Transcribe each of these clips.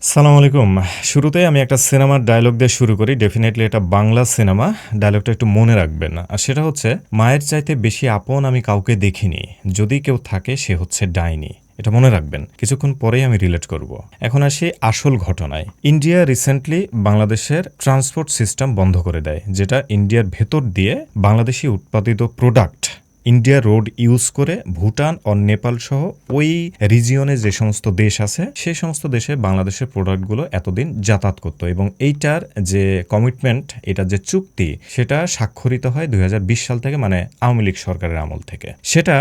সালাম আলাইকুম। শুরুতেই আমি একটা সিনেমার ডায়লগ দিয়ে শুরু করি। ডেফিনেটলি এটা বাংলা সিনেমা। ডায়লগটা একটু মনে রাখবেন। আর সেটা হচ্ছে, মায়ের চাইতে বেশি আপন আমি কাউকে দেখিনি। যদি কেউ থাকে সে হচ্ছে ডাইনি। এটা মনে রাখবেন। কিছুক্ষণ পরেই আমি রিলেট করব। এখন আসি আসল ঘটনায়। ইন্ডিয়া রিসেন্টলি বাংলাদেশের ট্রান্সপোর্ট সিস্টেম বন্ধ করে দেয়, যেটা ইন্ডিয়ার ভেতর দিয়ে বাংলাদেশি উৎপাদিত প্রোডাক্ট ইন্ডিয়া রোড ইউজ করে ভুটান ও নেপাল সহ ওই রিজিয়নে যে সমস্ত দেশ আছে সেই সমস্ত দেশে বাংলাদেশের প্রোডাক্টগুলো এতদিন যাতায়াত করতো, এবং এইটার যে কমিটমেন্ট, এটার যে চুক্তি, সেটা স্বাক্ষরিত হয় ২০২০ সাল থেকে, মানে আওয়ামী লীগ সরকারের আমল থেকে। সেটা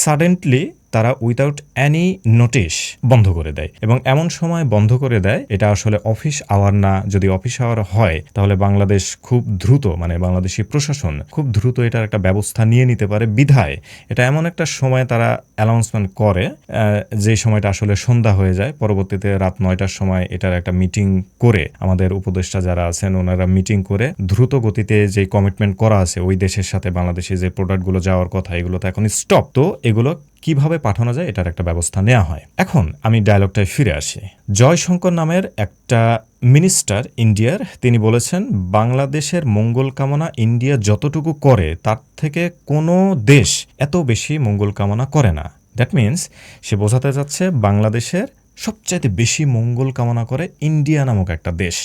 সাডেনলি তারা উইদাউট এনি নোটিশ বন্ধ করে দেয়, এবং এমন সময় বন্ধ করে দেয়, এটা আসলে অফিস আওয়ার না। যদি অফিস আওয়ার হয় তাহলে বাংলাদেশ খুব দ্রুত, মানে বাংলাদেশি প্রশাসন খুব দ্রুত এটার একটা ব্যবস্থা নিয়ে নিতে পারে। বিধায় এটা এমন একটা সময় তারা অ্যানাউন্সমেন্ট করে, যে সময়টা আসলে সন্ধ্যা হয়ে যায়। পরবর্তীতে রাত ৯টার সময় এটার একটা মিটিং করে, আমাদের উপদেষ্টা যারা আছেন ওনারা মিটিং করে দ্রুত গতিতে যে কমিটমেন্ট করা আছে ওই দেশের সাথে বাংলাদেশে যে প্রোডাক্টগুলো যাওয়ার কথা, এগুলো তো এখন স্টপ। তো এগুলো কিভাবে পাঠানো যায় এটার একটা ব্যবস্থা নেওয়া হয়। এখন আমি ডায়লগটায় ফিরে আসি। জয়শঙ্কর নামের একটা মিনিস্টার ইন্ডিয়ার, তিনি বলেছেন, বাংলাদেশের মঙ্গল কামনা ইন্ডিয়া যতটুকু করে তার থেকে কোনো দেশ এত বেশি মঙ্গল কামনা করে না। দ্যাট মিনস সে বোঝাতে যাচ্ছে বাংলাদেশের সবচাইতে বেশি মঙ্গল কামনা করে ইন্ডিয়া নামক একটা দেশ,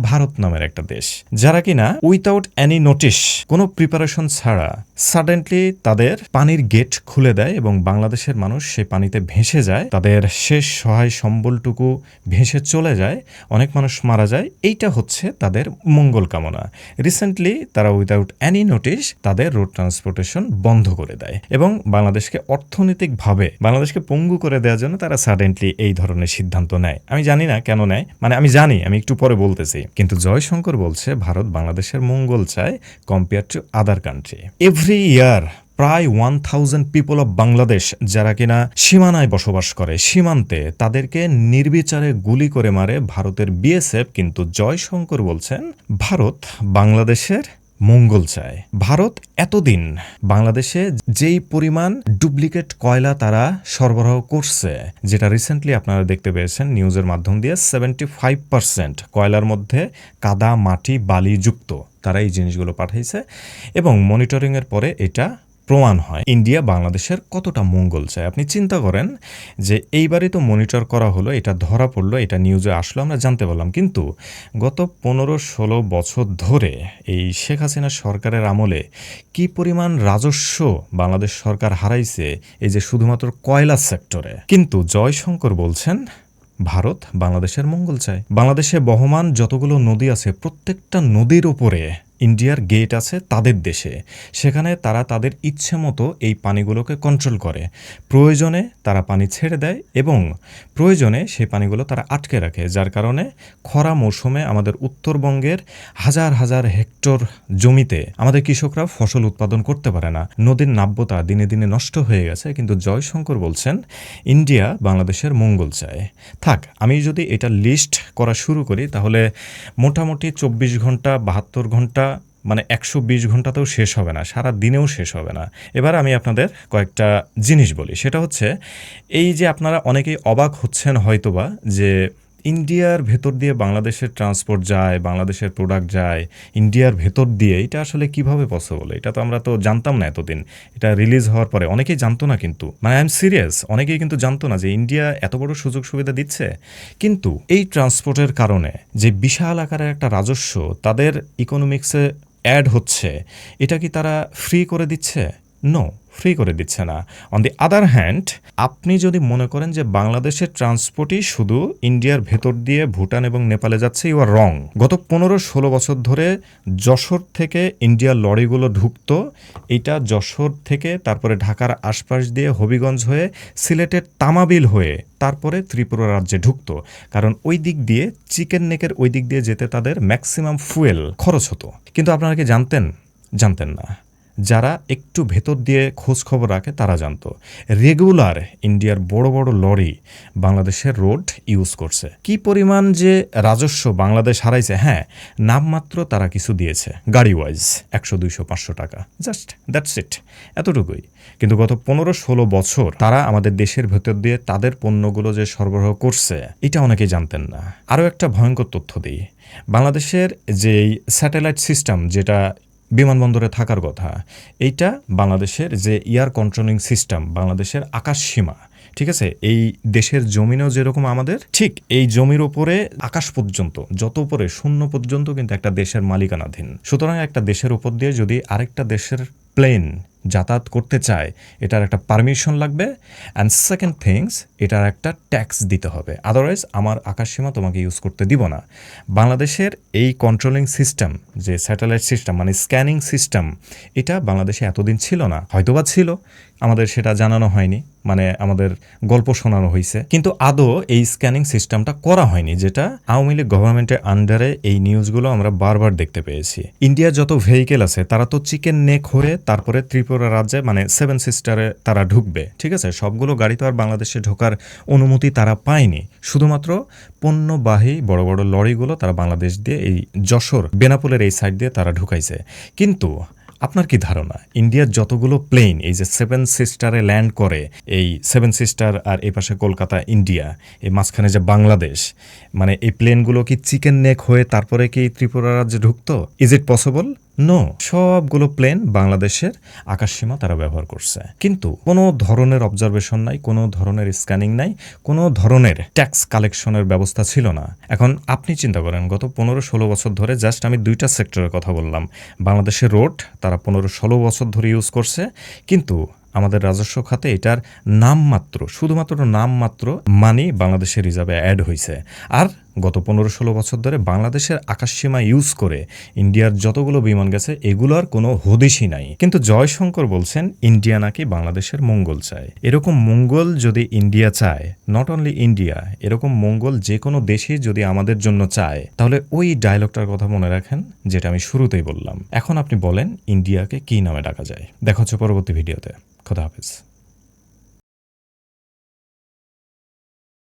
ভারত নামের একটা দেশ, যারা কিনা উইথাউট এনি নোটিশ, কোনো প্রিপারেশন ছাড়া সাডেনলি তাদের পানির গেট খুলে দেয় এবং বাংলাদেশের মানুষ সেই পানিতে ভেসে যায়। তাদের শেষ সহায় সম্বলটুকু ভেসে চলে যায়, অনেক মানুষ মারা যায়। এইটা হচ্ছে তাদের মঙ্গল কামনা। রিসেন্টলি তারা উইথাউট এনি নোটিশ তাদের রোড ট্রান্সপোর্টেশন বন্ধ করে দেয়, এবং বাংলাদেশকে অর্থনৈতিকভাবে বাংলাদেশকে পঙ্গু করে দেওয়ার জন্য তারা সাডেনলি এই ধরনের সিদ্ধান্ত নেয়। আমি জানি না কেন নেয়, মানে আমি জানি, আমি একটু পরে বলতেছি। কিন্তু জয়শঙ্কর বলছে ভারত বাংলাদেশের মঙ্গল চায় compare to other country. Every year প্রায় 1000 পিপল অব বাংলাদেশ, যারা কিনা সীমানায় বসবাস করে, সীমান্তে, তাদেরকে নির্বিচারে গুলি করে মারে ভারতের বিএসএফ। কিন্তু জয়শঙ্কর বলছেন ভারত বাংলাদেশের মঙ্গল চায়। ভারত এতদিন বাংলাদেশে যেই পরিমাণ ডুপ্লিকেট কয়লা তারা সরবরাহ করছে, যেটা রিসেন্টলি আপনারা দেখতে পেয়েছেন নিউজের মাধ্যম দিয়ে, 75% কয়লার মধ্যে কাদা, মাটি, বালি যুক্ত, তারা এই জিনিসগুলো পাঠাইছে, এবং মনিটরিংয়ের পরে এটা প্রমাণ হয় ইন্ডিয়া বাংলাদেশের কতটা মঙ্গল চায়। আপনি চিন্তা করেন যে এইবারই তো মনিটর করা হলো, এটা ধরা পড়লো, এটা নিউজে আসলো, আমরা জানতে পারলাম। কিন্তু গত 15-16 বছর ধরে এই শেখ হাসিনা সরকারের আমলে কি পরিমাণ রাজস্ব বাংলাদেশ সরকার হারাইছে, এই যে শুধুমাত্র কয়লা সেক্টরে। কিন্তু জয়শঙ্কর বলছেন ভারত বাংলাদেশের মঙ্গল চায়। বাংলাদেশে বহমান যতগুলো নদী আছে, প্রত্যেকটা নদীর উপরে ইন্ডিয়ার গেট আছে তাদের দেশে। সেখানে তারা তাদের ইচ্ছে মতো এই পানিগুলোকে কন্ট্রোল করে। প্রয়োজনে তারা পানি ছেড়ে দেয়, এবং প্রয়োজনে সেই পানিগুলো তারা আটকে রাখে, যার কারণে খরা মৌসুমে আমাদের উত্তরবঙ্গের হাজার হাজার হেক্টর জমিতে আমাদের কৃষকরা ফসল উৎপাদন করতে পারে না। নদীর নাব্যতা দিনে দিনে নষ্ট হয়ে গেছে। কিন্তু জয়শঙ্কর বলছেন ইন্ডিয়া বাংলাদেশের মঙ্গল চায়। থাক, আমি যদি এটা লিস্ট করা শুরু করি তাহলে মোটামুটি 24 ঘন্টা, 72 ঘন্টা, মানে 120 ঘন্টাতেও শেষ হবে না, সারা দিনেও শেষ হবে না। এবার আমি আপনাদের কয়েকটা জিনিস বলি। সেটা হচ্ছে, এই যে আপনারা অনেকেই অবাক হচ্ছেন হয়তোবা, যে ইন্ডিয়ার ভেতর দিয়ে বাংলাদেশের ট্রান্সপোর্ট যায়, বাংলাদেশের প্রোডাক্ট যায় ইন্ডিয়ার ভেতর দিয়ে, এটা আসলে কিভাবে পসিবল? এটা তো আমরা তো জানতাম না এতদিন। এটা রিলিজ হওয়ার পরে অনেকেই জানতো না, কিন্তু মানে আই এম সিরিয়াস, অনেকেই কিন্তু জানতো না যে ইন্ডিয়া এত বড় সুযোগ সুবিধা দিচ্ছে। কিন্তু এই ট্রান্সপোর্টের কারণে যে বিশাল আকারের একটা রাজস্ব তাদের ইকোনমিক্সে অ্যাড হচ্ছে, এটা কি তারা ফ্রি করে দিচ্ছে? নো, ফ্রি করে দিচ্ছে না। অন দি আদার হ্যান্ড, আপনি যদি মনে করেন যে বাংলাদেশের ট্রান্সপোর্টই শুধু ইন্ডিয়ার ভেতর দিয়ে ভুটান এবং নেপালে যাচ্ছে, ইউ আর রং। গত 15-16 বছর ধরে যশোর থেকে ইন্ডিয়ার লরিগুলো ঢুকতো, এইটা যশোর থেকে তারপরে ঢাকার আশপাশ দিয়ে হবিগঞ্জ হয়ে সিলেটের তামাবিল হয়ে তারপরে ত্রিপুরা রাজ্যে ঢুকতো, কারণ ওই দিক দিয়ে চিকেন নেকের ওই দিক দিয়ে যেতে তাদের ম্যাক্সিমাম ফুয়েল খরচ হতো। কিন্তু আপনারা কি জানতেন? জানতেন না যারা একটু ভেতর দিয়ে খোঁজ খবর রাখে তারা জানতো রেগুলার ইন্ডিয়ার বড় বড় লরি বাংলাদেশের রোড ইউজ করছে। কি পরিমাণ যে রাজস্ব বাংলাদেশ হারাইছে, হ্যাঁ নামমাত্র তারা কিছু দিয়েছে গাড়ি ওয়াইজ 100, 200, 500 টাকা, জাস্ট দ্যাটস ইট, এতটুকুই। কিন্তু গত 15-16 বছর তারা আমাদের দেশের ভেতর দিয়ে তাদের পণ্যগুলো যে সরবরাহ করছে এটা অনেকেই জানতেন না। আরও একটা ভয়ঙ্কর তথ্য দিই, বাংলাদেশের যেই স্যাটেলাইট সিস্টেম যেটা বিমানবন্দরে থাকার কথা, এইটা বাংলাদেশের যে এয়ার কন্ট্রোলিং সিস্টেম, বাংলাদেশের আকাশ সীমা, ঠিক আছে, এই দেশের জমিনেও যেরকম আমাদের ঠিক এই জমির ওপরে আকাশ পর্যন্ত, যত উপরে শূন্য পর্যন্ত কিন্তু একটা দেশের মালিকানাধীন। সুতরাং একটা দেশের উপর দিয়ে যদি আরেকটা দেশের প্লেন যাতায়াত করতে চায়, এটার একটা পারমিশন লাগবে, অ্যান্ড সেকেন্ড থিংস এটার একটা ট্যাক্স দিতে হবে, আদারওয়াইজ আমার আকাশসীমা তোমাকে ইউজ করতে দিব না। বাংলাদেশের এই কন্ট্রোলিং সিস্টেম যে স্যাটেলাইট সিস্টেম মানে স্ক্যানিং সিস্টেম, এটা বাংলাদেশে এতদিন ছিল না, হয়তোবা ছিল, আমাদের সেটা জানানো হয়নি, মানে আমাদের গল্প শোনানো হয়েছে, কিন্তু আদৌ এই স্ক্যানিং সিস্টেমটা করা হয়নি, যেটা আওয়ামী লীগ গভর্নমেন্টের আন্ডারে এই নিউজগুলো আমরা বারবার দেখতে পেয়েছি। ইন্ডিয়ার যত ভেহিকেল আছে তারা তো চিকেন নেক হয়ে তারপরে ত্রিপুরা রাজ্যে মানে 7 সিস্টারে তারা ঢুকবে, ঠিক আছে, সবগুলো গাড়ি তো আর বাংলাদেশে ঢোকার অনুমতি তারা পায়নি, শুধুমাত্র পণ্যবাহী বড় বড় লরিগুলো তারা বাংলাদেশ দিয়ে এই যশোর বেনাপোলের এই সাইড দিয়ে তারা ঢুকাইছে। কিন্তু আপনার কি ধারণা ইন্ডিয়ার যতগুলো প্লেন এই যে 7 সিস্টারে ল্যান্ড করে, এই 7 সিস্টার আর এই পাশে কলকাতা ইন্ডিয়া, এই মাঝখানে যে বাংলাদেশ, মানে এই প্লেনগুলো কি চিকেন নেক হয়ে তারপরে কি ত্রিপুরা রাজ্যে ঢুকতো? Is it possible? নো, সবগুলো প্লেন বাংলাদেশের আকাশসীমা তারা ব্যবহার করছে, কিন্তু কোনো ধরনের অবজারভেশন নাই, কোনো ধরনের স্ক্যানিং নাই, কোনো ধরনের ট্যাক্স কালেকশনের ব্যবস্থা ছিল না। এখন আপনি চিন্তা করেন গত 15-16 বছর ধরে, জাস্ট আমি 2টা সেক্টরের কথা বললাম, বাংলাদেশের রোড তারা 15-16 বছর ধরে ইউজ করছে, কিন্তু আমাদের রাজস্ব খাতে এটার নামমাত্র, শুধুমাত্র নামমাত্র মানি বাংলাদেশের রিজার্ভে অ্যাড হয়েছে। আর গত 15-16 বছর ধরে বাংলাদেশের আকাশসীমা ইউজ করে ইন্ডিয়ার যতগুলো বিমান গেছে এগুলোর কোনো হদিশই নাই। কিন্তু জয়শঙ্কর বলছেন ইন্ডিয়া নাকি বাংলাদেশের মঙ্গল চায়। এরকম মঙ্গল যদি ইন্ডিয়া চায়, নট অনলি ইন্ডিয়া, এরকম মঙ্গল যে কোনো দেশই যদি আমাদের জন্য চায়, তাহলে ওই ডায়লগটার কথা মনে রাখেন যেটা আমি শুরুতেই বললাম। এখন আপনি বলেন ইন্ডিয়াকে কী নামে ডাকা যায়? দেখা হচ্ছে পরবর্তী ভিডিওতে। খোদা হাফেজ।